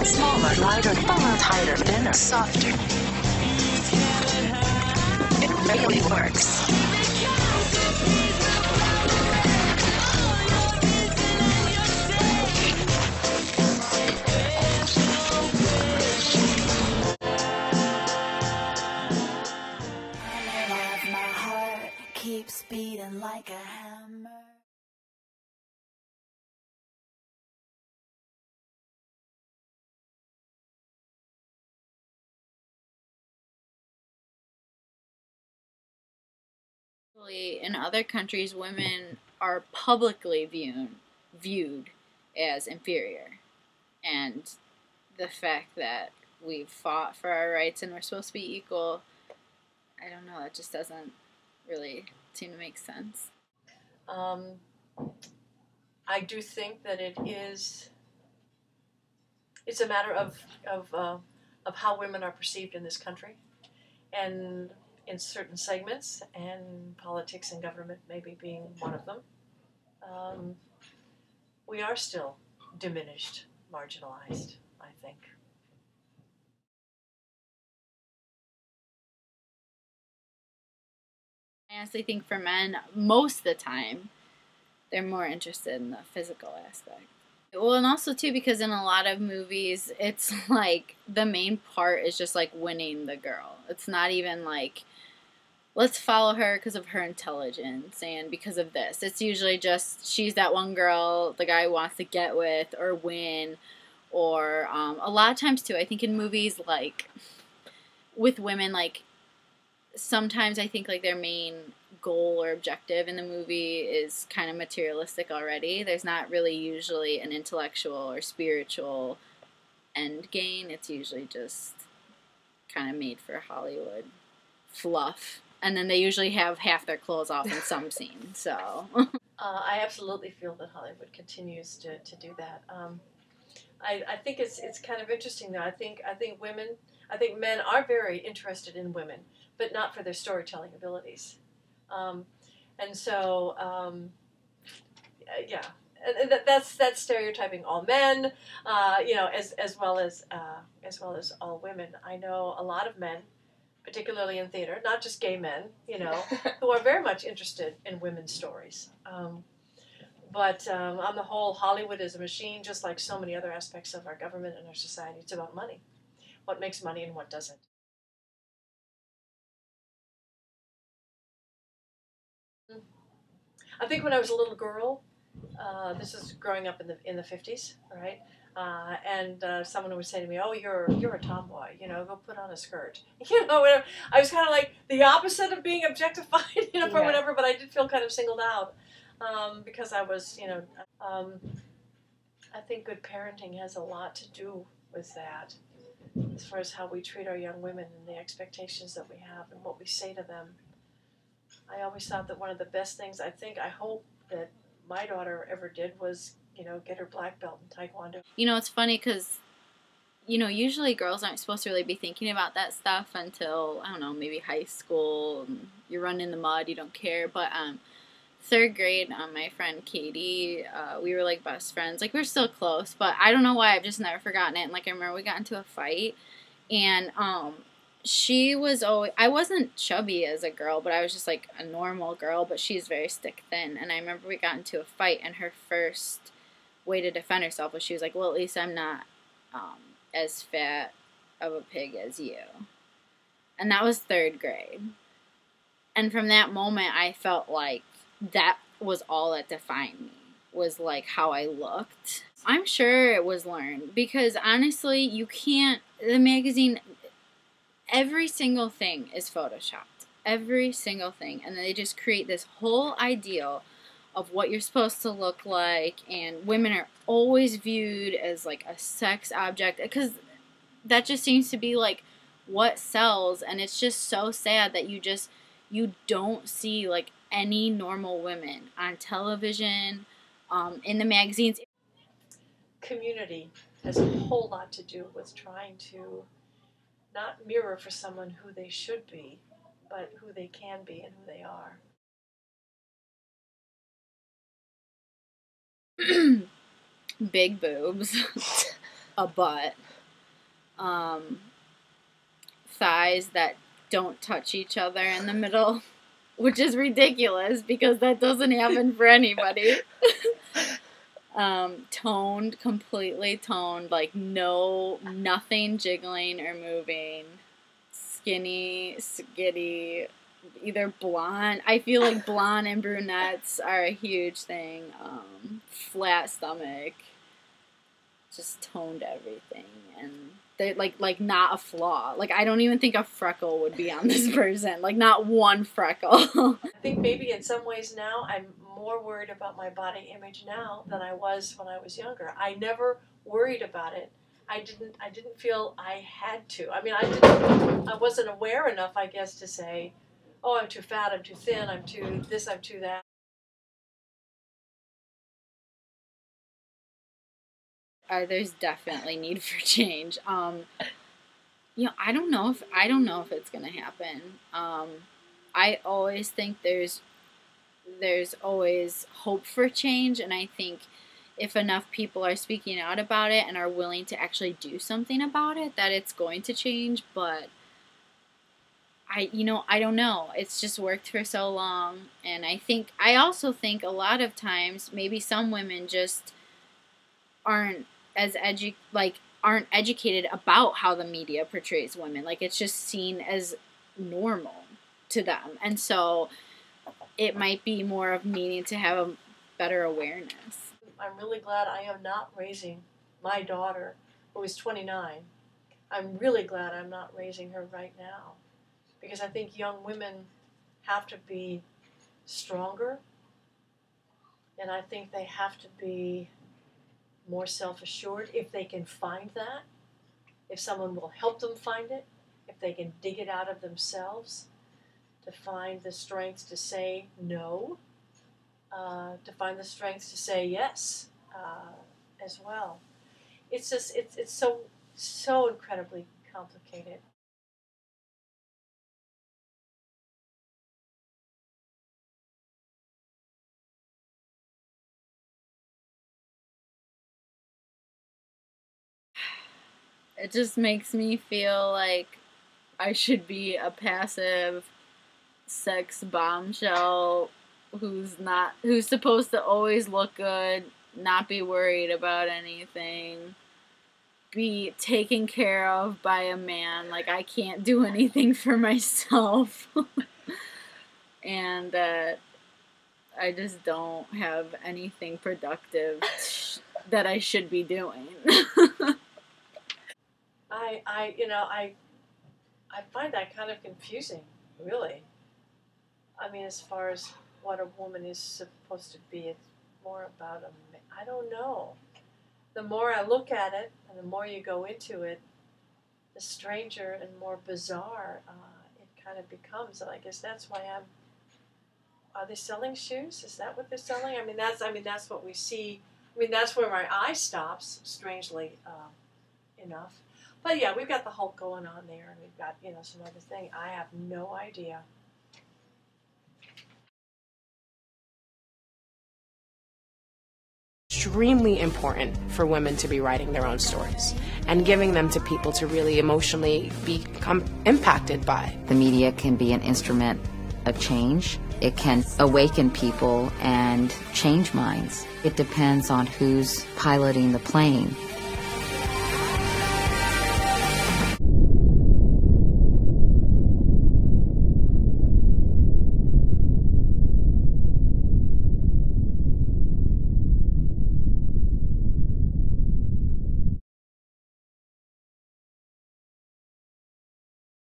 Smaller, lighter, fuller, tighter, thinner, softer. It really works. My heart keeps beating like a hammer. In other countries, women are publicly viewed as inferior, and the fact that we've fought for our rights and we're supposed to be equal, I don't know, it just doesn't really seem to make sense. I do think that it's a matter of how women are perceived in this country, and in certain segments, and politics and government maybe being one of them. We are still diminished, marginalized, I think. I honestly think for men, most of the time, they're more interested in the physical aspect. Well, and also, too, because in a lot of movies, it's like the main part is just like winning the girl. It's not even like, let's follow her because of her intelligence and because of this. It's usually just she's that one girl the guy wants to get with or win. Or a lot of times, too, I think in movies, like, with women, like, sometimes I think like their main goal or objective in the movie is kind of materialistic already. There's not really usually an intellectual or spiritual end game. It's usually just kind of made for Hollywood fluff. And then they usually have half their clothes off in some scene. So I absolutely feel that Hollywood continues to do that. I think it's kind of interesting though. I think men are very interested in women, but not for their storytelling abilities. And so, yeah, and that's stereotyping all men, as well as all women. I know a lot of men, particularly in theater, not just gay men, who are very much interested in women's stories. But on the whole, Hollywood is a machine, just like so many other aspects of our government and our society. It's about money, what makes money and what doesn't. I think when I was a little girl, this is growing up in the 50s, right? And someone would say to me, "Oh, you're a tomboy, go put on a skirt." Whatever. I was kind of like the opposite of being objectified, for whatever. But I did feel kind of singled out because I was, I think good parenting has a lot to do with that, as far as how we treat our young women and the expectations that we have and what we say to them. I always thought that one of the best things I hope that my daughter ever did was, get her black belt in Taekwondo. It's funny because, usually girls aren't supposed to really be thinking about that stuff until, I don't know, maybe high school. You're running in the mud, you don't care. But third grade, my friend Katie, we were like best friends. Like, we're still close, but I don't know why, I've just never forgotten it. And like, I remember we got into a fight, and she was always, I wasn't chubby as a girl, but I was just like a normal girl, but she's very stick thin. And I remember we got into a fight, and her first way to defend herself was she was like, well, at least I'm not as fat of a pig as you. And that was third grade. And from that moment, I felt like that was all that defined me, was like how I looked. I'm sure it was learned, because honestly, you can't, the magazine, every single thing is photoshopped. Every single thing. And they just create this whole ideal of what you're supposed to look like. And women are always viewed as like a sex object. Because that just seems to be like what sells. And it's just so sad that you don't see like any normal women on television, in the magazines. Community has a whole lot to do with trying to not mirror for someone who they should be, but who they can be and who they are. Big boobs, a butt, thighs that don't touch each other in the middle, which is ridiculous because that doesn't happen for anybody. Toned, completely toned, like nothing jiggling or moving. Skinny, skitty, either blonde. I feel like blonde and brunettes are a huge thing. Flat stomach, just toned everything, and they're like not a flaw. Like, I don't even think a freckle would be on this person. Like, not one freckle. I think maybe in some ways now I'm more worried about my body image now than I was when I was younger. I never worried about it. I didn't feel I had to. I mean, I wasn't aware enough, I guess, to say, oh, I'm too fat, I'm too thin, I'm too this, I'm too that. There's definitely need for change. You know, I don't know if it's gonna happen. I always think there's always hope for change, and I think if enough people are speaking out about it and are willing to actually do something about it, that it's going to change. But I don't know. It's just worked for so long, and I also think a lot of times maybe some women just aren't educated about how the media portrays women. Like, it's just seen as normal to them, and so it might be more of needing to have a better awareness. I'm really glad I am not raising my daughter, who is 29. I'm really glad I'm not raising her right now, because I think young women have to be stronger, and I think they have to be more self-assured if they can find that, if someone will help them find it, if they can dig it out of themselves, to find the strength to say no, to find the strength to say yes as well. It's just, it's so incredibly complicated. It just makes me feel like I should be a passive sex bombshell who's supposed to always look good, not be worried about anything, be taken care of by a man. Like, I can't do anything for myself. And I just don't have anything productive that I should be doing. I find that kind of confusing, really. I mean, as far as what a woman is supposed to be, it's more about I don't know. The more I look at it, and the more you go into it, the stranger and more bizarre it kind of becomes. And I guess that's why are they selling shoes? Is that what they're selling? I mean, that's what we see. I mean, that's where my eye stops, strangely enough. But yeah, we've got the Hulk going on there, and we've got, some other thing. I have no idea. Extremely important for women to be writing their own stories and giving them to people to really emotionally become impacted by. The media can be an instrument of change. It can awaken people and change minds. It depends on who's piloting the plane.